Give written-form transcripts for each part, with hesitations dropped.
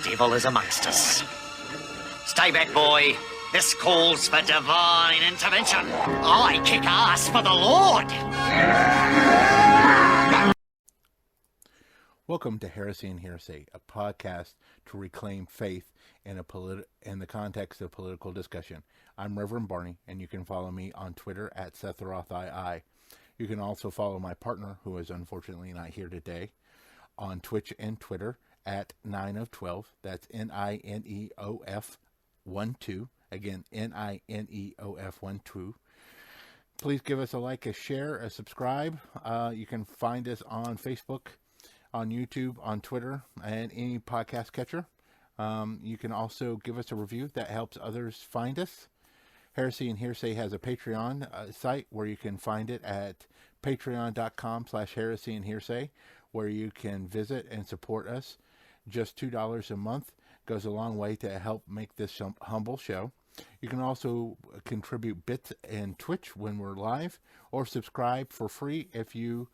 devil is amongst us. Stay back, boy. This calls for divine intervention. I kick ass for the Lord. Welcome to Heresy and Hearsay, a podcast to reclaim faith in the context of political discussion. I'm Reverend Barney, and you can follow me on Twitter at SethRothII. You can also follow my partner, who is unfortunately not here today, on Twitch and Twitter at 9of12. That's NINEOF12. Again, NINEOF12. Please give us a like, a share, a subscribe. You can find us on Facebook, on YouTube, on Twitter, and any podcast catcher. You can also give us a review. That helps others find us. Heresy and Hearsay has a Patreon site where you can find it at patreon.com/heresy and hearsay, where you can visit and support us. Just $2 a month goes a long way to help make this humble show. You can also contribute bits in Twitch when we're live, or subscribe for free if you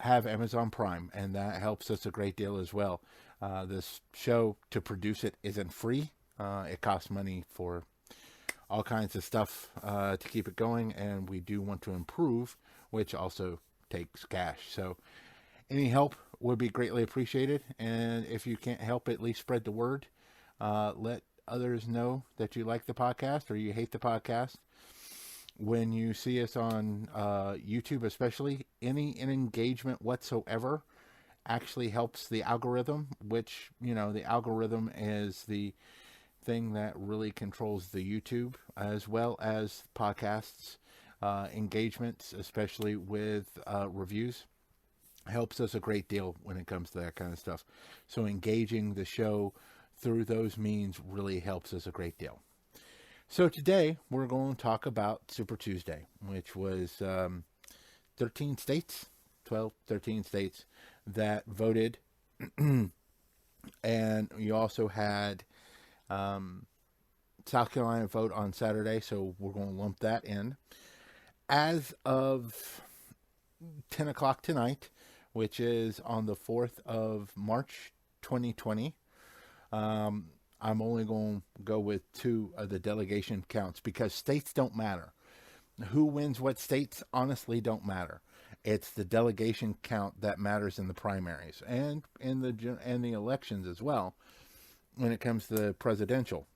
have Amazon Prime, and that helps us a great deal as well. This show, to produce it, isn't free. It costs money for all kinds of stuff to keep it going, and we do want to improve, which also takes cash. So any help would be greatly appreciated, and if you can't help, at least spread the word. Let others know that you like the podcast or you hate the podcast. When you see us on YouTube especially, any engagement whatsoever actually helps the algorithm, which, the algorithm is the thing that really controls the YouTube as well as podcasts. Engagements, especially with reviews, helps us a great deal when it comes to that kind of stuff. So engaging the show through those means really helps us a great deal. So today we're going to talk about Super Tuesday, which was 13 states that voted. And you also had South Carolina vote on Saturday, so we're going to lump that in. As of 10 o'clock tonight, which is on the 4th of March, 2020, I'm only going to go with 2 of the delegation counts because states don't matter. Who wins what states honestly don't matter. It's the delegation count that matters in the primaries and in the elections as well when it comes to the presidential.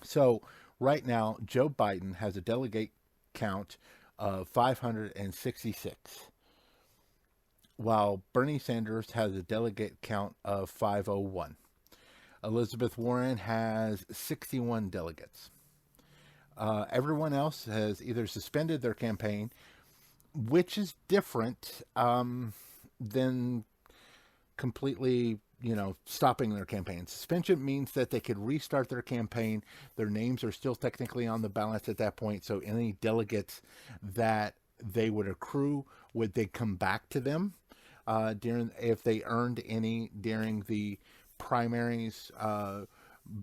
So right now, Joe Biden has a delegate count of 566, while Bernie Sanders has a delegate count of 501. Elizabeth Warren has 61 delegates. Everyone else has either suspended their campaign, which is different than completely, stopping their campaign. Suspension means that they could restart their campaign. Their names are still technically on the ballots at that point, so any delegates that they would accrue, they come back to them if they earned any during the primaries.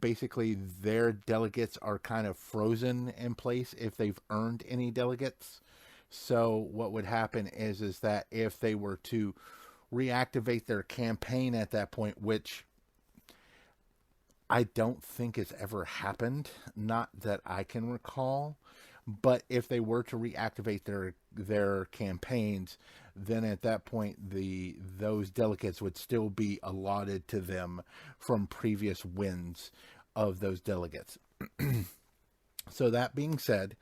Basically their delegates are kind of frozen in place if they've earned any delegates. So what would happen is that if they were to reactivate their campaign at that point, which I don't think has ever happened, not that I can recall, but if they were to reactivate their campaigns, then at that point those delegates would still be allotted to them from previous wins of those delegates. So that being said,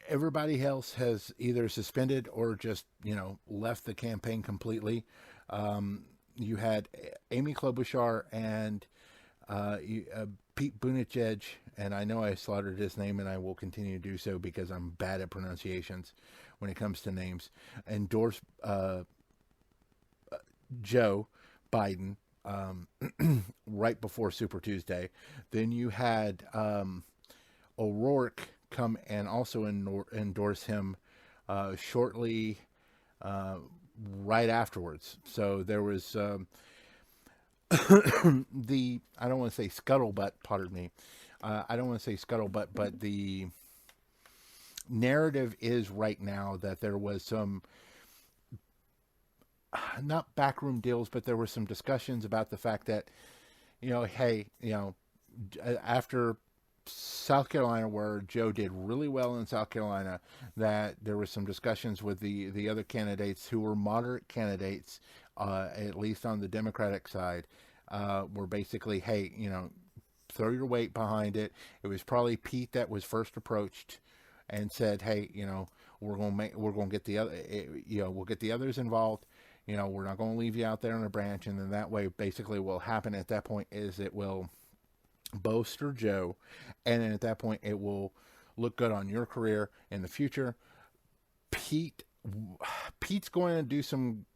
everybody else has either suspended or just left the campaign completely. You had Amy Klobuchar and Pete Buttigieg, and I know I slaughtered his name, and I will continue to do so because I'm bad at pronunciations when it comes to names, endorse Joe Biden right before Super Tuesday. Then you had O'Rourke come and also endorse him shortly right afterwards. So there was I don't want to say scuttlebutt, pardon me. I don't want to say scuttlebutt, but the narrative is right now that there was some not backroom deals, but there were some discussions about the fact that, hey, after South Carolina, where Joe did really well in South Carolina, that there were some discussions with the other candidates who were moderate candidates, at least on the Democratic side, were basically, hey, throw your weight behind it. It was probably Pete that was first approached and said, hey, we're going to get the other, we'll get the others involved. We're not going to leave you out there on a branch. And then that way, basically what will happen at that point is it will bolster Joe. And then at that point, it will look good on your career in the future. Pete's going to do some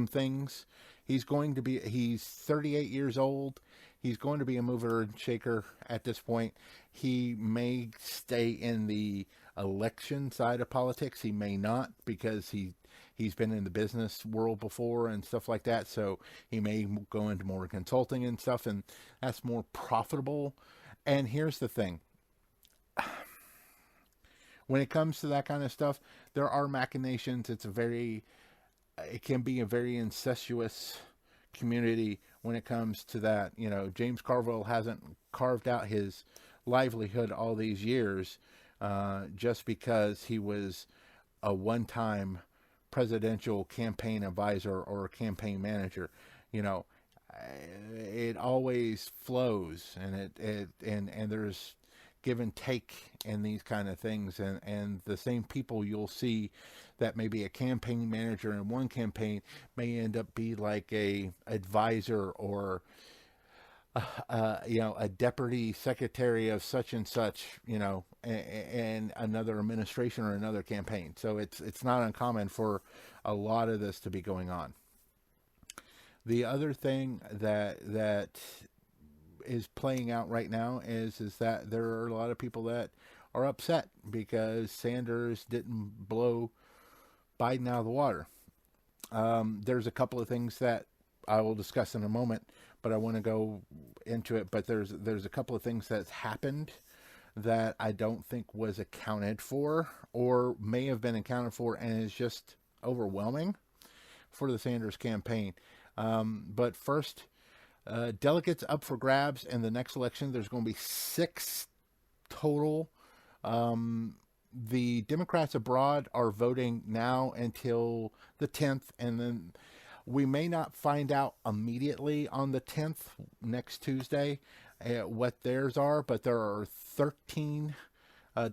things. He's 38 years old. He's going to be a mover and shaker at this point. He may stay in the election side of politics. He may not, because he's been in the business world before and stuff like that. So he may go into more consulting and stuff, and that's more profitable. And here's the thing. When it comes to that kind of stuff, there are machinations. It can be a very incestuous community when it comes to that. James Carville hasn't carved out his livelihood all these years just because he was a one-time presidential campaign advisor or campaign manager. It always flows, and there's give and take in these kind of things, and the same people you'll see that maybe a campaign manager in one campaign may end up be like a advisor or a deputy secretary of such and such, and another administration or another campaign. So it's not uncommon for a lot of this to be going on. The other thing that is playing out right now is that there are a lot of people that are upset because Sanders didn't blow Biden out of the water. There's a couple of things that I will discuss in a moment, but I want to go into it. But there's a couple of things that's happened that I don't think was accounted for, or may have been accounted for, and is just overwhelming for the Sanders campaign. But first, delegates up for grabs in the next election. There's going to be 6 total. The Democrats abroad are voting now until the 10th, and then we may not find out immediately on the 10th, next Tuesday, what theirs are, but there are 13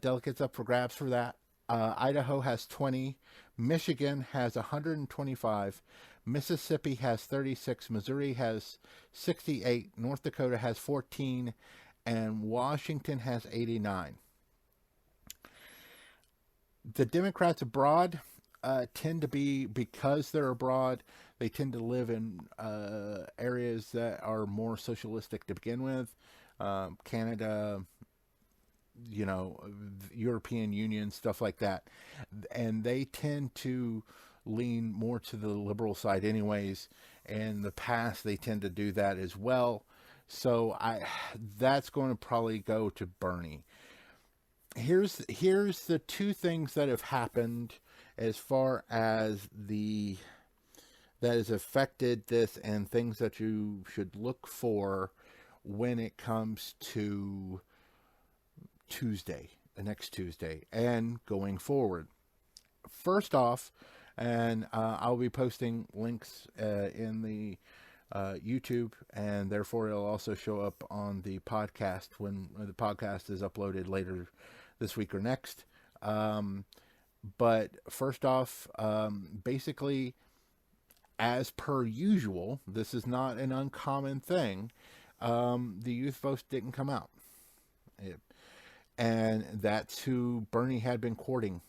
delegates up for grabs for that. Idaho has 20, Michigan has 125, Mississippi has 36, Missouri has 68, North Dakota has 14, and Washington has 89. The Democrats abroad tend to be, because they're abroad, they tend to live in areas that are more socialistic to begin with. Canada, European Union, stuff like that. And they tend to lean more to the liberal side anyways. In the past, they tend to do that as well. So that's going to probably go to Bernie. Here's the 2 things that have happened as far as that has affected this, and things that you should look for when it comes to Tuesday, the next Tuesday, and going forward. First off, and I'll be posting links in the YouTube, and therefore it'll also show up on the podcast when the podcast is uploaded later this week or next. But first off, basically, as per usual, this is not an uncommon thing. The youth votes didn't come out. And that's who Bernie had been courting.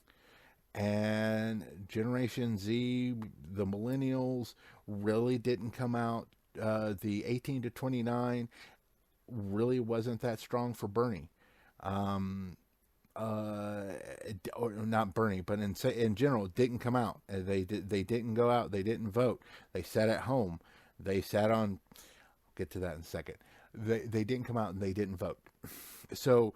And Generation Z, the millennials, really didn't come out. The 18 to 29 really wasn't that strong for Bernie. Or not Bernie, but in general, didn't come out. They didn't go out. They didn't vote. They sat at home. They sat on. I'll get to that in a second. They didn't come out and they didn't vote. So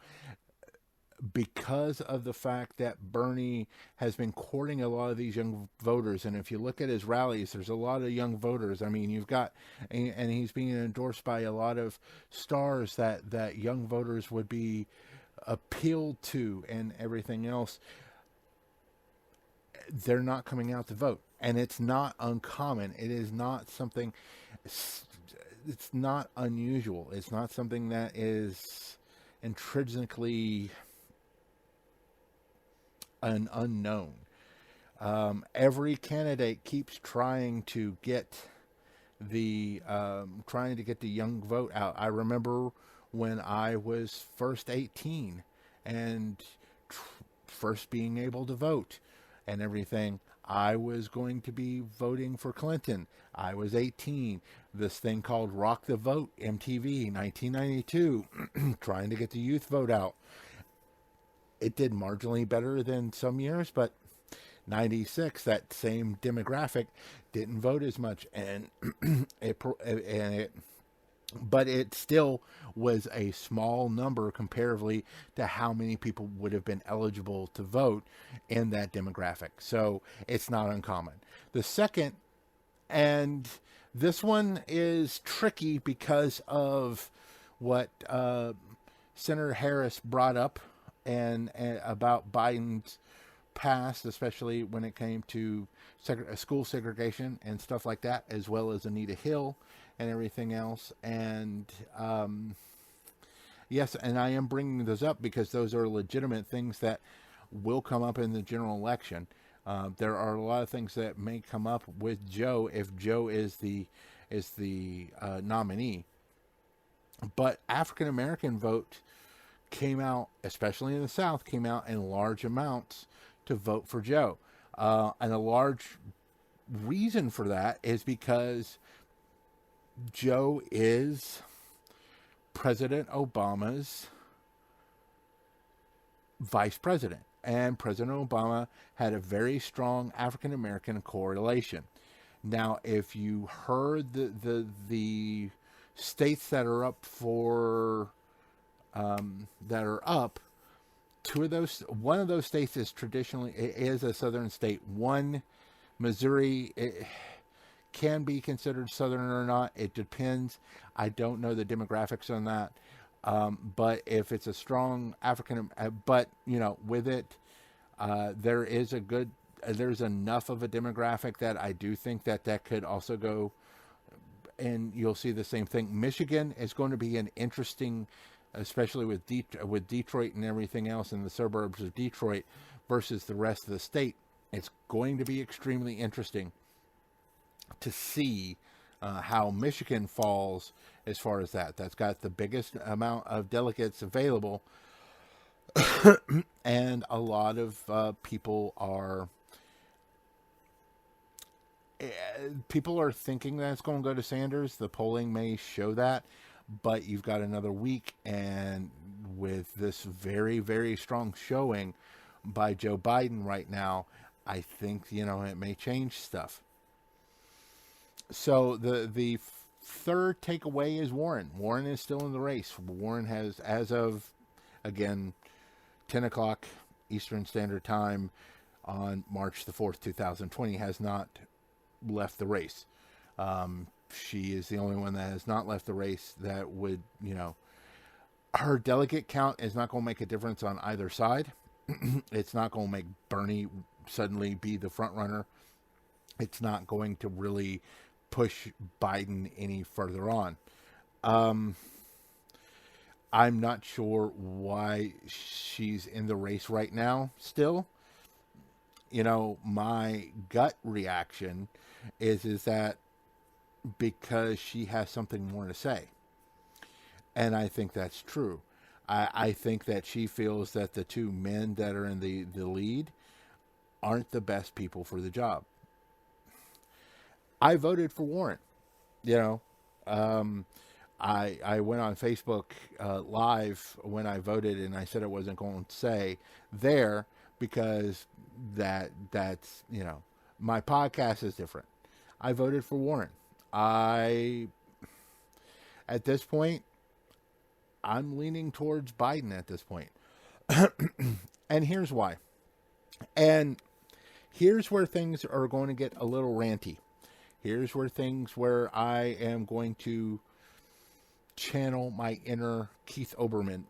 because of the fact that Bernie has been courting a lot of these young voters. And if you look at his rallies, there's a lot of young voters. I mean, you've got, and he's being endorsed by a lot of stars that young voters would be appealed to and everything else. They're not coming out to vote. And it's not uncommon. It is not something, it's not unusual. It's not something that is intrinsically an unknown. Every candidate keeps trying to get the young vote out. I remember when I was first 18 and first being able to vote and everything, I was going to be voting for Clinton. I was 18. This thing called Rock the Vote, MTV, 1992, trying to get the youth vote out. It did marginally better than some years, but 96, that same demographic didn't vote as much, but it still was a small number comparatively to how many people would have been eligible to vote in that demographic. So it's not uncommon. The second, and this one is tricky because of what Senator Harris brought up and about Biden's past, especially when it came to school segregation and stuff like that, as well as Anita Hill and everything else. And yes, and I am bringing those up because those are legitimate things that will come up in the general election. There are a lot of things that may come up with Joe if Joe is the nominee. But African American vote came out, especially in the South, came out in large amounts to vote for Joe. And a large reason for that is because Joe is President Obama's vice president. And President Obama had a very strong African American correlation. Now, if you heard the states that are up for one of those states is traditionally a southern state. One, Missouri, it can be considered southern or not. It depends. I don't know the demographics on that. But if it's a strong African, but with it, there's enough of a demographic that I do think that could also go, and you'll see the same thing. Michigan is going to be an interesting, especially with Detroit and everything else in the suburbs of Detroit versus the rest of the state. It's going to be extremely interesting to see how Michigan falls as far as that. That's got the biggest amount of delegates available, and a lot of people are thinking that it's going to go to Sanders. The polling may show that. But you've got another week, and with this very, very strong showing by Joe Biden right now, I think, it may change stuff. So the third takeaway is Warren. Warren is still in the race. Warren has, as of, again, 10 o'clock Eastern Standard Time on March the 4th, 2020, has not left the race. She is the only one that has not left the race that would, her delegate count is not going to make a difference on either side. It's not going to make Bernie suddenly be the front runner. It's not going to really push Biden any further on. I'm not sure why she's in the race right now still. My gut reaction is that because she has something more to say. And I think that's true. I think that she feels that the two men that are in the lead aren't the best people for the job. I voted for Warren. I went on Facebook live when I voted, and I said I wasn't going to say there because that's my podcast is different. I voted for Warren. At this point, I'm leaning towards Biden at this point. And here's why. And here's where things are going to get a little ranty. Here's where I am going to channel my inner Keith Olbermann.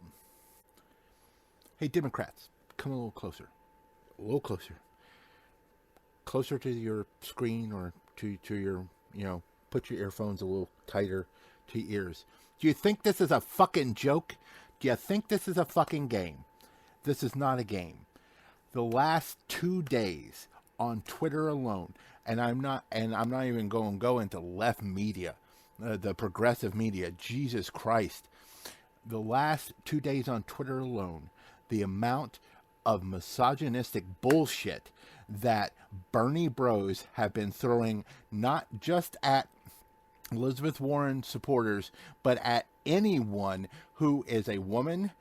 Hey, Democrats, come a little closer. A little closer. Closer to your screen or to your, put your earphones a little tighter to your ears. Do you think this is a fucking joke? Do you think this is a fucking game? This is not a game. The last 2 days on Twitter alone, and I'm not even going to go into left media, the progressive media, Jesus Christ. The last 2 days on Twitter alone, the amount of misogynistic bullshit that Bernie bros have been throwing, not just at Elizabeth Warren supporters, but at anyone who is a woman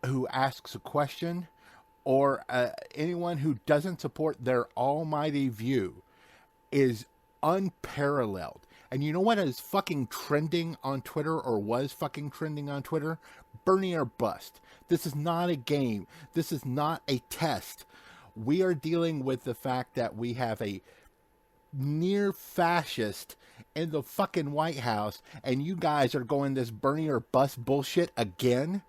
who asks a question, or anyone who doesn't support their almighty view, is unparalleled. And you know what is fucking trending on Twitter, or was fucking trending on Twitter? Bernie or bust. This is not a game. This is not a test. We are dealing with the fact that we have a near fascist in the fucking White House, and you guys are going this Bernie or bust bullshit again.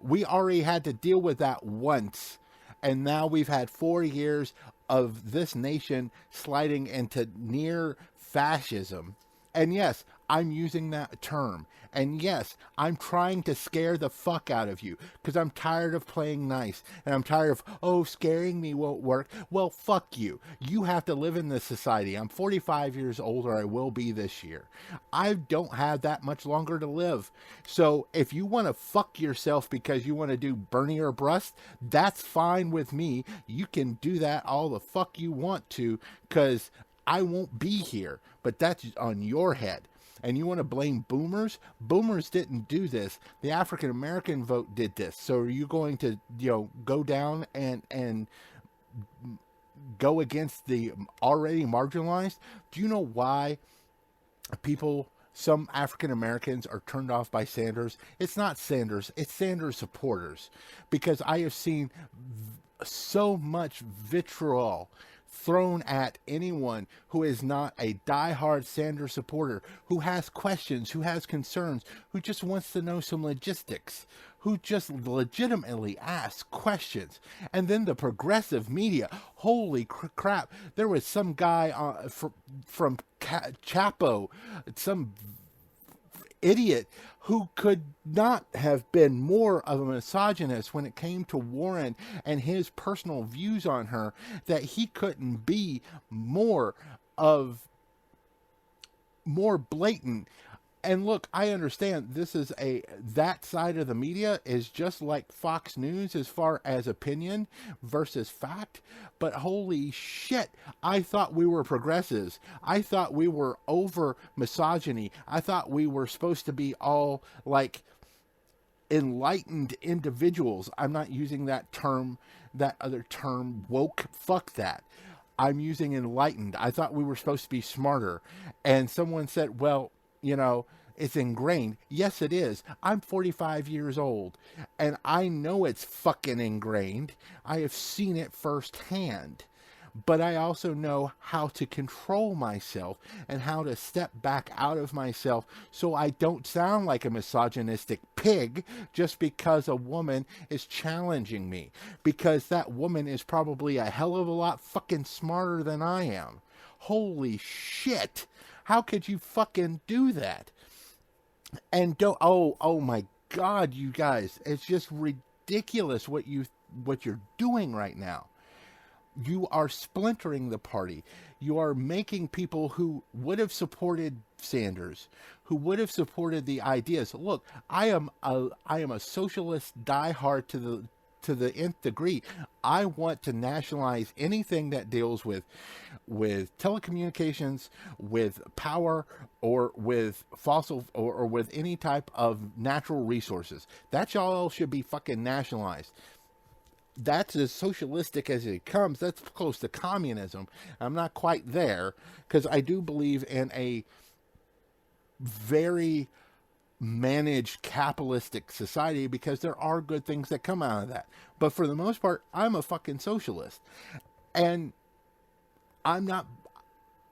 We already had to deal with that once, and now we've had 4 years of this nation sliding into near fascism. And yes, I'm using that term. And yes, I'm trying to scare the fuck out of you because I'm tired of playing nice. And I'm tired of, scaring me won't work. Well, fuck you. You have to live in this society. I'm 45 years old, or I will be this year. I don't have that much longer to live. So if you want to fuck yourself because you want to do Bernie or bust, that's fine with me. You can do that all the fuck you want to, because I won't be here. But that's on your head. And you want to blame boomers? Boomers didn't do this. The African American vote did this. So are you going to, go down and go against the already marginalized? Do you know why some African Americans are turned off by Sanders? It's not Sanders. It's Sanders supporters. Because I have seen so much vitriol thrown at anyone who is not a diehard Sanders supporter, who has questions, who has concerns, who just wants to know some logistics, who just legitimately asks questions. And then the progressive media, holy crap, there was some guy from Chapo, some idiot who could not have been more of a misogynist when it came to Warren and his personal views on her, that he couldn't be more blatant. And look, I understand that side of the media is just like Fox News as far as opinion versus fact. But holy shit, I thought we were progressives. I thought we were over misogyny. I thought we were supposed to be all like enlightened individuals. I'm not using that other term, woke. Fuck that. I'm using enlightened. I thought we were supposed to be smarter. And someone said, well, it's ingrained. Yes, it is. I'm 45 years old, and I know it's fucking ingrained. I have seen it firsthand. But I also know how to control myself and how to step back out of myself so I don't sound like a misogynistic pig just because a woman is challenging me. Because that woman is probably a hell of a lot fucking smarter than I am. Holy shit. How could you fucking do that? And oh my God, you guys, it's just ridiculous what you're doing right now. You are splintering the party. You are making people who would have supported Sanders, who would have supported the ideas. Look, I am a socialist diehard to the nth degree. I want to nationalize anything that deals with telecommunications, with power, or with fossil, or with any type of natural resources. That all should be fucking nationalized. That's as socialistic as it comes. That's close to communism. I'm not quite there, because I do believe in a very managed capitalistic society, because there are good things that come out of that. But for the most part, I'm a fucking socialist. And I'm not,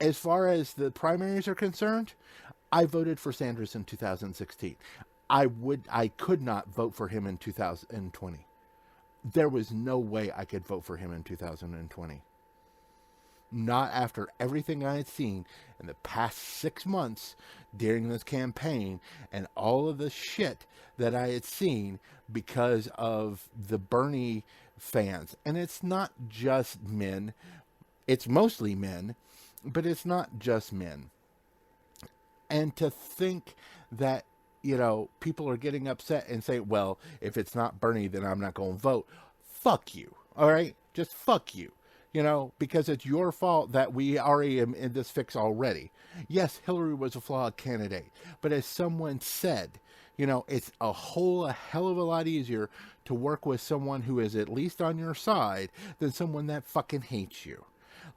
as far as the primaries are concerned, I voted for Sanders in 2016. I could not vote for him in 2020. There was no way I could vote for him in 2020. Not after everything I had seen in the past 6 months during this campaign and all of the shit that I had seen because of the Bernie fans. And it's not just men. It's mostly men, but it's not just men. And to think that, you know, people are getting upset and say, well, if it's not Bernie, then I'm not going to vote. Fuck you. All right? Just fuck you. You know, because it's your fault that we already am in this fix already. Yes, Hillary was a flawed candidate. But as someone said, you know, it's a hell of a lot easier to work with someone who is at least on your side than someone that fucking hates you.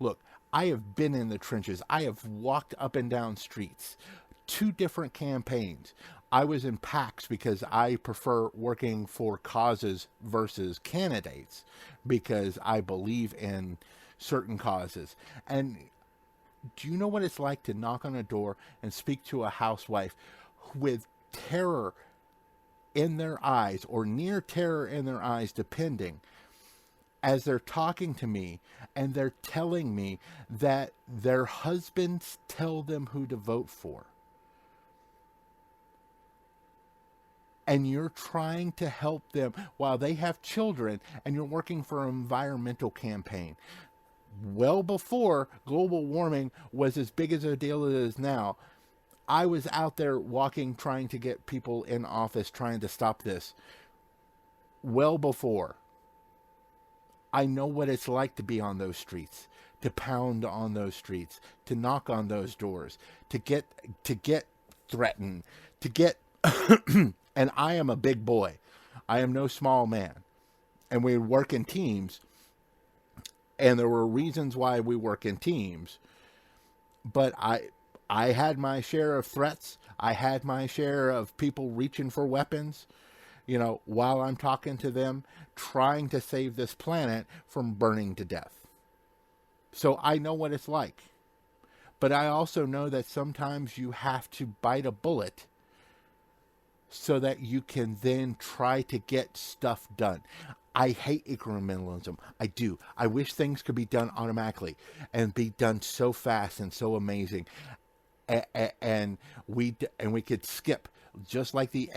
Look, I have been in the trenches. I have walked up and down streets. 2 different campaigns. I was in PACs because I prefer working for causes versus candidates, because I believe in certain causes. And do you know what it's like to knock on a door and speak to a housewife with terror in their eyes, or near terror in their eyes, depending, as they're talking to me and they're telling me that their husbands tell them who to vote for? And you're trying to help them while they have children, and you're working for an environmental campaign. Well before global warming was as big as a deal as it is now, I was out there walking, trying to get people in office, trying to stop this. Well before. I know what it's like to be on those streets, to pound on those streets, to knock on those doors, to get threatened, to get... And I am a big boy. I am no small man. And we work in teams. And there were reasons why we work in teams. But I had my share of threats. I had my share of people reaching for weapons, you know, while I'm talking to them, trying to save this planet from burning to death. So I know what it's like. But I also know that sometimes you have to bite a bullet so that you can then try to get stuff done. I hate incrementalism. I do. I wish things could be done automatically and be done so fast and so amazing, and we could skip just like the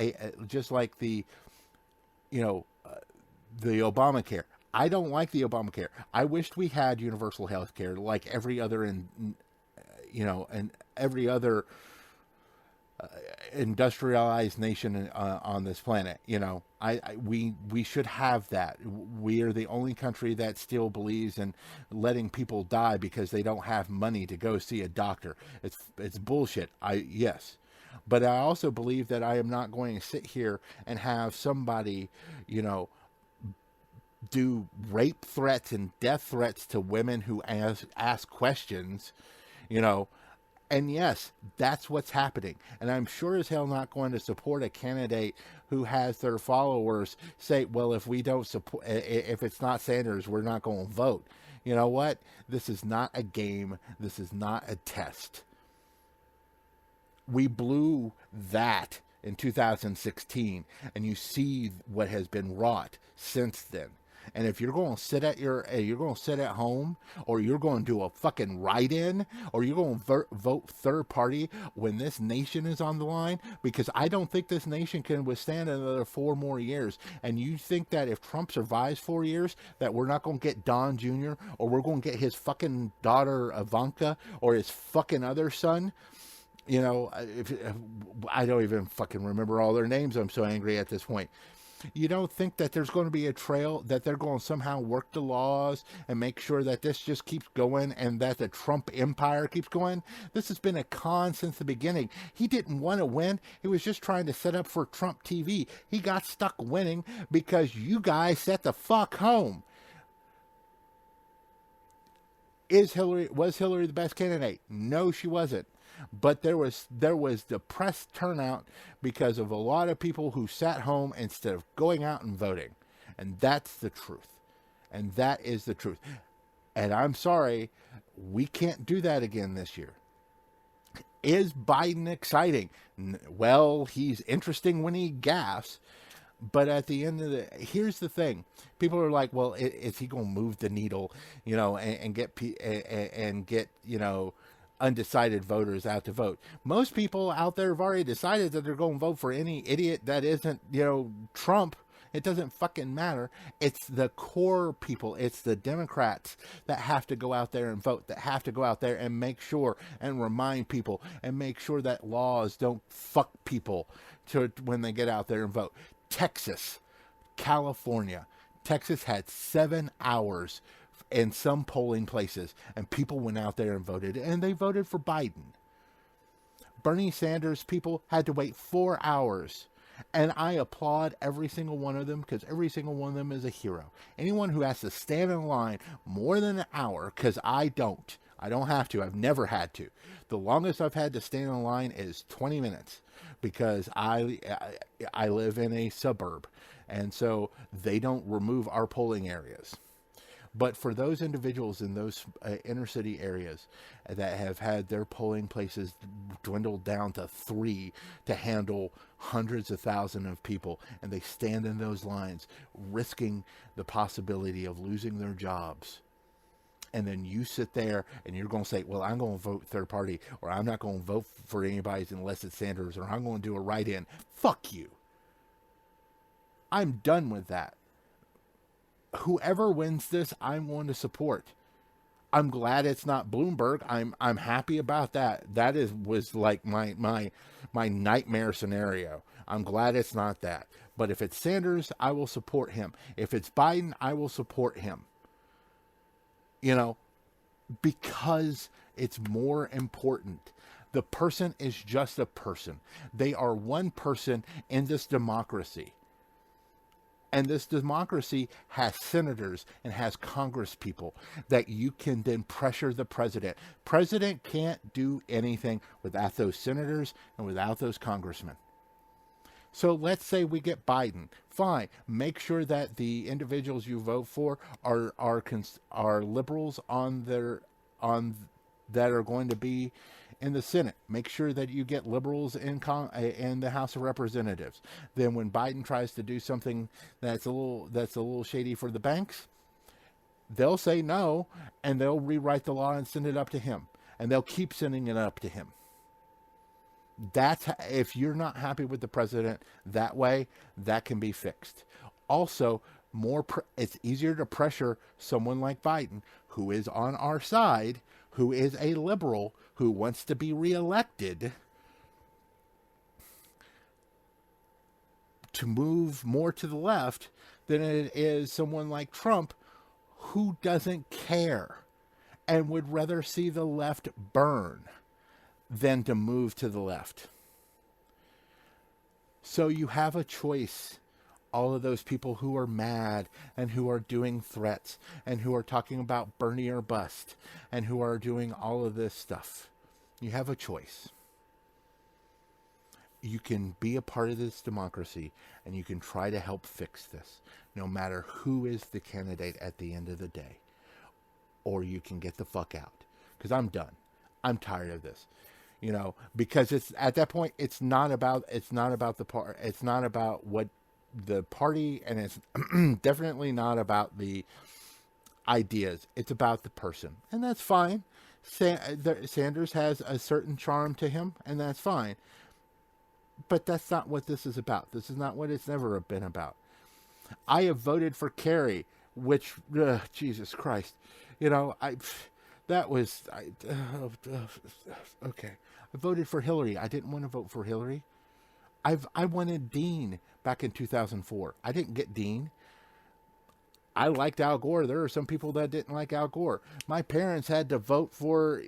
you know, the Obamacare. I don't like the Obamacare. I wished we had universal health care like every other and every other industrialized nation on this planet. You know, we should have that. We are the only country that still believes in letting people die because they don't have money to go see a doctor. It's bullshit. Yes. But I also believe that I am not going to sit here and have somebody, you know, do rape threats and death threats to women who ask questions, you know. And yes, that's what's happening. And I'm sure as hell not going to support a candidate who has their followers say, well, if we don't support, if it's not Sanders, we're not going to vote. You know what? This is not a game. This is not a test. We blew that in 2016, and you see what has been wrought since then. And if you're going to sit at home, or you're going to do a fucking write-in, or you're going to vote third party when this nation is on the line, because I don't think this nation can withstand another 4 more years. And you think that if Trump survives 4 years, that we're not going to get Don Jr., or we're going to get his fucking daughter Ivanka, or his fucking other son? You know, I don't even fucking remember all their names. I'm so angry at this point. You don't think that there's going to be a trail, that they're going to somehow work the laws and make sure that this just keeps going and that the Trump empire keeps going? This has been a con since the beginning. He didn't want to win. He was just trying to set up for Trump TV. He got stuck winning because you guys set the fuck home. Was Hillary the best candidate? No, she wasn't. but there was depressed turnout because of a lot of people who sat home instead of going out and voting. And that's the truth. And that is the truth. And I'm sorry, we can't do that again this year. Is Biden exciting? Well, he's interesting when he gaffes. But at the end of here's the thing. People are like, well, is he going to move the needle, and get, undecided voters out to vote? Most people out there have already decided that they're going to vote for any idiot that isn't, Trump. It doesn't fucking matter. It's the core people. It's the Democrats that have to go out there and vote, that have to go out there and make sure and remind people and make sure that laws don't fuck people when they get out there and vote. Texas, California. Texas had 7 hours in some polling places, and people went out there and voted, and they voted for Biden. Bernie Sanders people had to wait 4 hours. And I applaud every single one of them, because every single one of them is a hero. Anyone who has to stand in line more than an hour, because I don't have to. I've never had to. The longest I've had to stand in line is 20 minutes, because I live in a suburb, and so they don't remove our polling areas. But for those individuals in those inner city areas that have had their polling places dwindled down to 3 to handle hundreds of thousands of people, and they stand in those lines risking the possibility of losing their jobs, and then you sit there and you're going to say, well, I'm going to vote third party, or I'm not going to vote for anybody unless it's Sanders, or I'm going to do a write-in. Fuck you. I'm done with that. Whoever wins this, I'm going to support. I'm glad it's not Bloomberg. I'm happy about that. That was like my nightmare scenario. I'm glad it's not that. But if it's Sanders, I will support him. If it's Biden, I will support him. Because it's more important. The person is just a person. They are one person in this democracy. And this democracy has senators and has Congress people that you can then pressure the president. President can't do anything without those senators and without those congressmen. So let's say we get Biden. Fine. Make sure that the individuals you vote for are liberals that are going to be in the Senate. Make sure that you get liberals in the House of Representatives. Then when Biden tries to do something that's a little shady for the banks, they'll say no, and they'll rewrite the law and send it up to him. And they'll keep sending it up to him. If you're not happy with the president that way, that can be fixed. Also, it's easier to pressure someone like Biden, who is on our side, who is a liberal, who wants to be reelected, to move more to the left than it is someone like Trump, who doesn't care and would rather see the left burn than to move to the left. So you have a choice. All of those people who are mad and who are doing threats and who are talking about Bernie or bust and who are doing all of this stuff. You have a choice. You can be a part of this democracy and you can try to help fix this, no matter who is the candidate at the end of the day. Or you can get the fuck out. Because I'm done. I'm tired of this. Because it's at that point, it's not about the part. It's not about what the party, and it's definitely not about the ideas. It's about the person, and that's fine. Sanders has a certain charm to him, and that's fine. But that's not what this is about. This is not what it's never been about. I have voted for Kerry, which, Jesus Christ, okay. I voted for Hillary. I didn't want to vote for Hillary. I wanted Dean back in 2004. I didn't get Dean. I liked Al Gore. There are some people that didn't like Al Gore. My parents had to vote for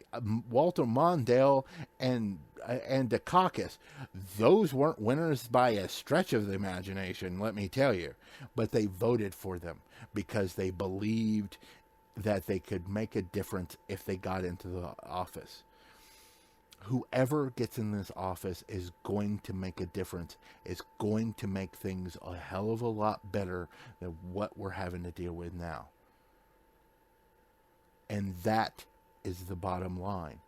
Walter Mondale and Dukakis. Those weren't winners by a stretch of the imagination, let me tell you. But they voted for them because they believed that they could make a difference if they got into the office. whoever gets in this office is going to make a difference, is going to make things a hell of a lot better than what we're having to deal with now. And that is the bottom line.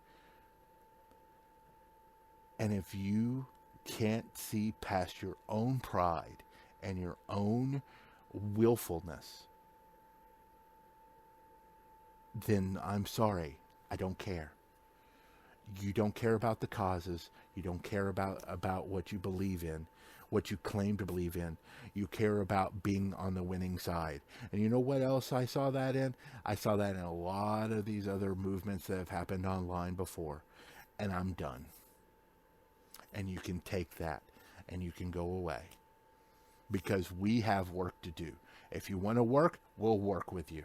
And if you can't see past your own pride and your own willfulness, then I'm sorry, I don't care. You don't care about the causes. You don't care about what you believe in, what you claim to believe in. You care about being on the winning side. And you know what else I saw that in? I saw that in a lot of these other movements that have happened online before. And I'm done. And you can take that and you can go away. Because we have work to do. If you want to work, we'll work with you.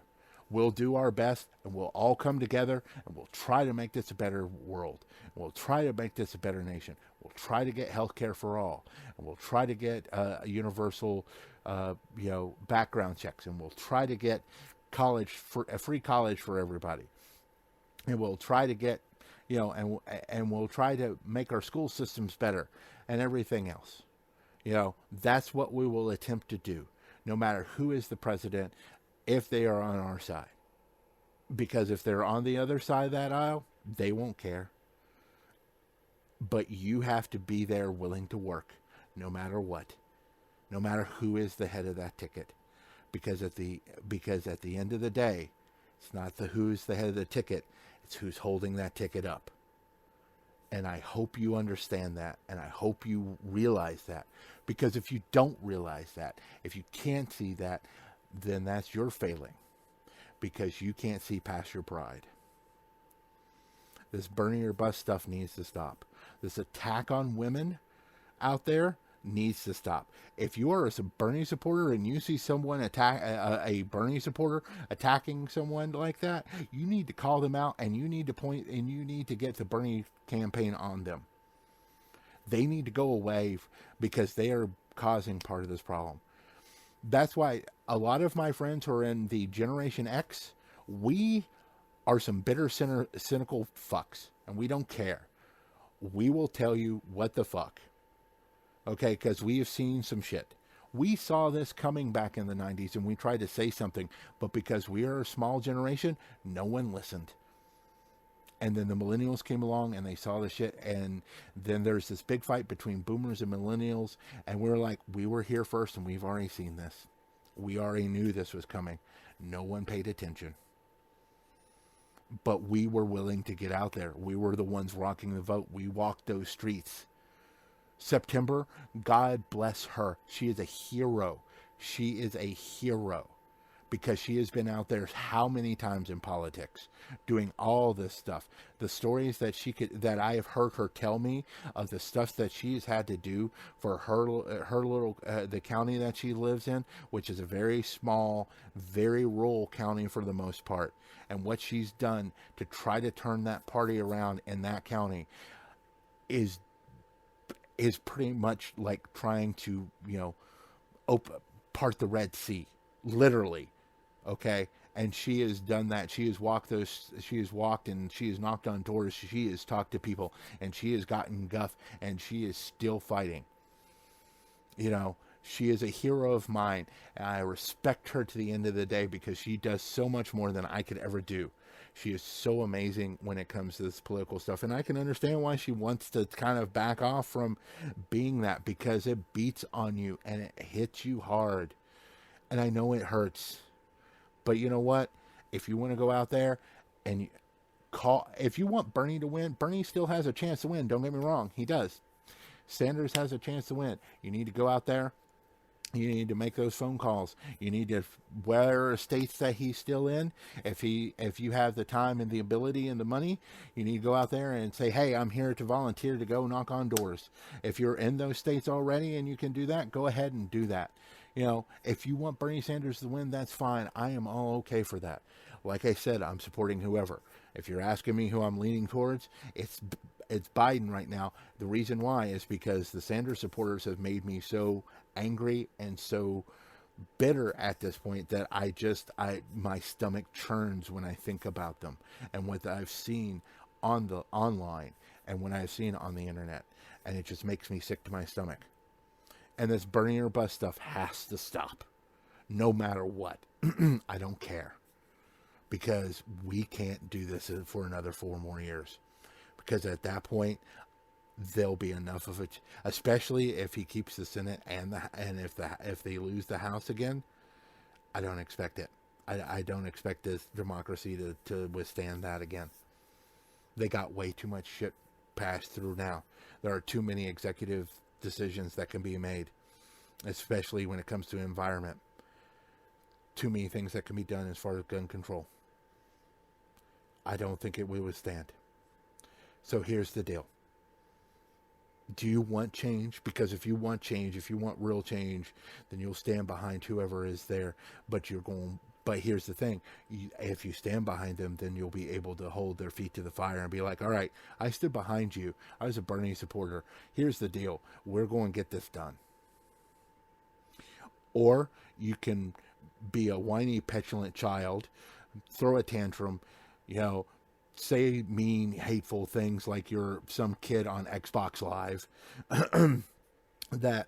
We'll do our best, and we'll all come together, and we'll try to make this a better world. We'll try to make this a better nation. We'll try to get health care for all, and we'll try to get a universal, background checks, and we'll try to get a free college for everybody, and we'll try to get, and we'll try to make our school systems better, and everything else. That's what we will attempt to do, no matter who is the president, if they are on our side. Because if they're on the other side of that aisle, they won't care. But you have to be there willing to work, no matter what. No matter who is the head of that ticket. Because at the end of the day, it's not who's the head of the ticket, it's who's holding that ticket up. And I hope you understand that, and I hope you realize that. Because if you don't realize that, if you can't see that, then that's your failing, because you can't see past your pride. This burning your bus stuff needs to stop. This attack on women out there needs to stop. If you are a Bernie supporter and you see someone attack a Bernie supporter attacking someone like that, you need to call them out, and you need to point, and you need to get the Bernie campaign on them. They need to go away because they are causing part of this problem. That's why a lot of my friends who are in the Generation X, we are some bitter, cynical fucks, and we don't care. We will tell you what the fuck. Okay, because we have seen some shit. We saw this coming back in the 90s, and we tried to say something, but because we are a small generation, no one listened. And then the millennials came along and they saw the shit. And then there's this big fight between boomers and millennials. And we're like, we were here first and we've already seen this. We already knew this was coming. No one paid attention. But we were willing to get out there. We were the ones rocking the vote. We walked those streets. September, God bless her. She is a hero. She is a hero. Because she has been out there how many times in politics doing all this stuff. The stories that I have heard her tell me of the stuff that she has had to do for her little, the county that she lives in, which is a very small, very rural county for the most part. And what she's done to try to turn that party around in that county is pretty much like trying to, part the Red Sea, literally. Okay, and she has done that. She has walked and she has knocked on doors. She has talked to people, and she has gotten guff, and she is still fighting. She is a hero of mine, and I respect her to the end of the day because she does so much more than I could ever do. She is so amazing when it comes to this political stuff, and I can understand why she wants to kind of back off from being that, because it beats on you and it hits you hard, and I know it hurts. But you know what? If you want to go out there and if you want Bernie to win, Bernie still has a chance to win. Don't get me wrong. He does. Sanders has a chance to win. You need to go out there. You need to make those phone calls. You need to, where states that he's still in, if you have the time and the ability and the money, you need to go out there and say, hey, I'm here to volunteer to go knock on doors. If you're in those states already and you can do that, go ahead and do that. If you want Bernie Sanders to win, that's fine. I am all okay for that. Like I said, I'm supporting whoever. If you're asking me who I'm leaning towards, it's Biden right now. The reason why is because the Sanders supporters have made me so angry and so bitter at this point that my stomach churns when I think about them and what I've seen online and what I've seen on the internet, and it just makes me sick to my stomach. And this burning your bus stuff has to stop, no matter what. I don't care, because we can't do this for another 4 more years. Because at that point, there'll be enough of it. Especially if he keeps the Senate and if they lose the House again, I don't expect it. I don't expect this democracy to withstand that again. They got way too much shit passed through now. There are too many executive decisions that can be made, especially when it comes to environment. Too many things that can be done as far as gun control. I don't think it will withstand. So here's the deal. Do you want change? Because if you want change, if you want real change, then you'll stand behind whoever is there. But here's the thing. If you stand behind them, then you'll be able to hold their feet to the fire and be like, all right, I stood behind you. I was a Bernie supporter. Here's the deal. We're going to get this done. Or you can be a whiny, petulant child, throw a tantrum, say mean, hateful things like you're some kid on Xbox Live that,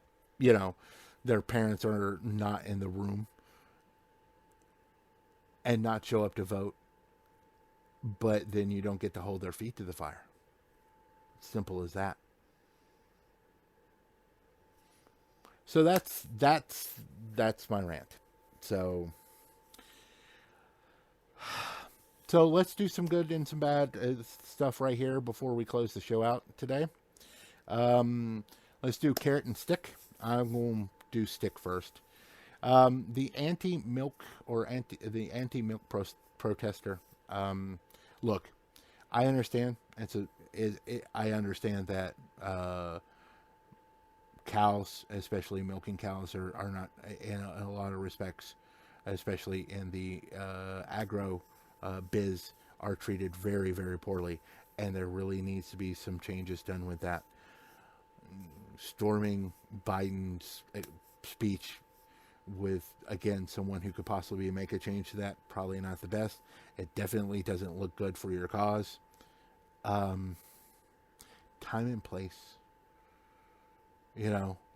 their parents are not in the room, and not show up to vote, but then you don't get to hold their feet to the fire. Simple as that. So that's my rant. So let's do some good and some bad stuff right here before we close the show out today. Let's do carrot and stick. I'm going to do stick first. The anti-milk protester. Look, I understand. I understand that cows, especially milking cows, are not in a lot of respects, especially in the agro biz, are treated very, very poorly, and there really needs to be some changes done with that. Storming Biden's speech with, again, someone who could possibly make a change to that, probably not the best. It definitely doesn't look good for your cause. Time and place.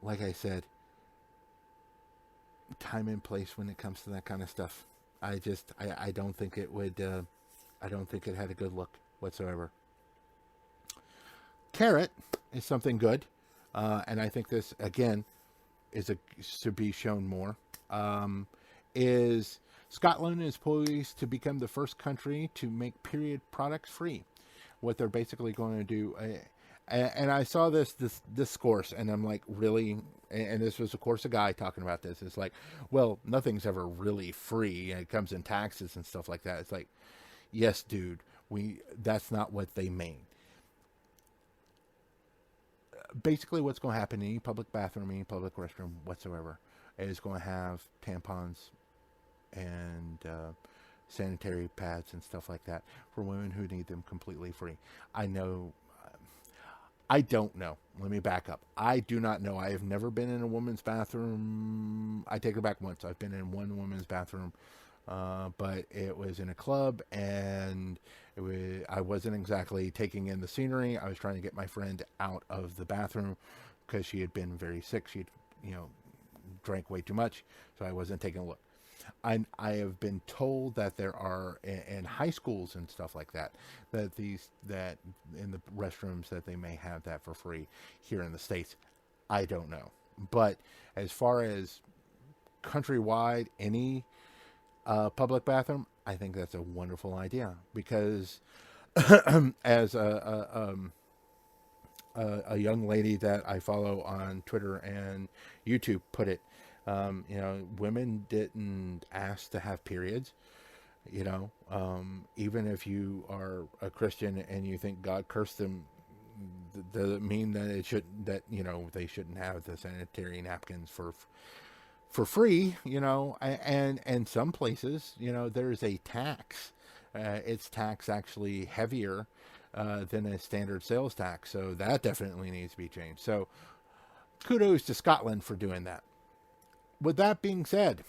Like I said, time and place when it comes to that kind of stuff. I don't think it would, I don't think it had a good look whatsoever. Carrot is something good. And I think this, again, to be shown more, is Scotland is poised to become the first country to make period products free. What they're basically going to do, and I saw this discourse, and I'm like, really? And this was, of course, a guy talking about this. It's like, well, nothing's ever really free, and it comes in taxes and stuff like that. It's like, yes, dude, that's not what they mean. Basically, what's going to happen in any public bathroom, any public restroom whatsoever, is going to have tampons and sanitary pads and stuff like that for women who need them completely free. I don't know. Let me back up. I do not know. I have never been in a woman's bathroom. I take it back once. I've been in one woman's bathroom, but it was in a club, and I wasn't exactly taking in the scenery. I was trying to get my friend out of the bathroom because she had been very sick. She'd, drank way too much, so I wasn't taking a look. I have been told that there are in high schools and stuff like that that in the restrooms that they may have that for free here in the States. I don't know, but as far as countrywide, any public bathroom, I think that's a wonderful idea, because as a young lady that I follow on Twitter and YouTube put it, women didn't ask to have periods. Even if you are a Christian and you think God cursed them, doesn't mean that they shouldn't have the sanitary napkins for free, and some places, there's a tax. It's tax actually heavier than a standard sales tax. So that definitely needs to be changed. So kudos to Scotland for doing that. With that being said,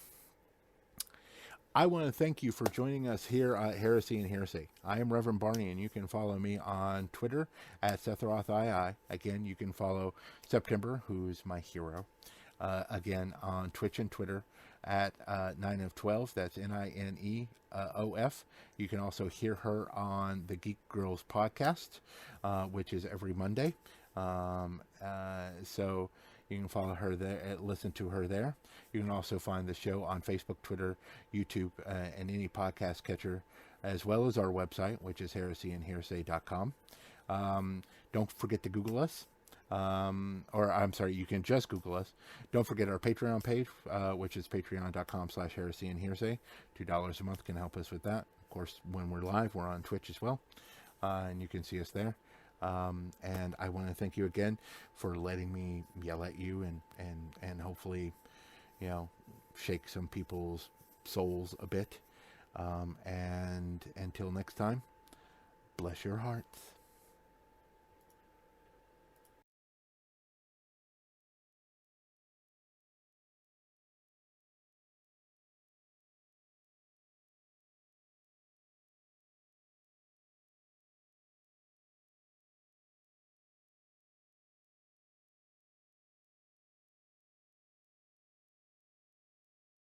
I want to thank you for joining us here at Heresy and Hearsay. I am Reverend Barney, and you can follow me on Twitter at SethRothII. Again, you can follow September, who's my hero, again on Twitch and Twitter at 9 of 12. That's NINEOF. You can also hear her on the Geek Girls podcast, which is every Monday. So you can follow her there, listen to her there. You can also find the show on Facebook, Twitter, YouTube, and any podcast catcher, as well as our website, which is heresyandhearsay.com. Don't forget to Google us. You can just Google us. Don't forget our Patreon page, which is patreon.com/heresyandhearsay. $2 a month can help us with that. Of course, when we're live, we're on Twitch as well, and you can see us there. And I want to thank you again for letting me yell at you and hopefully, shake some people's souls a bit. And until next time, bless your hearts.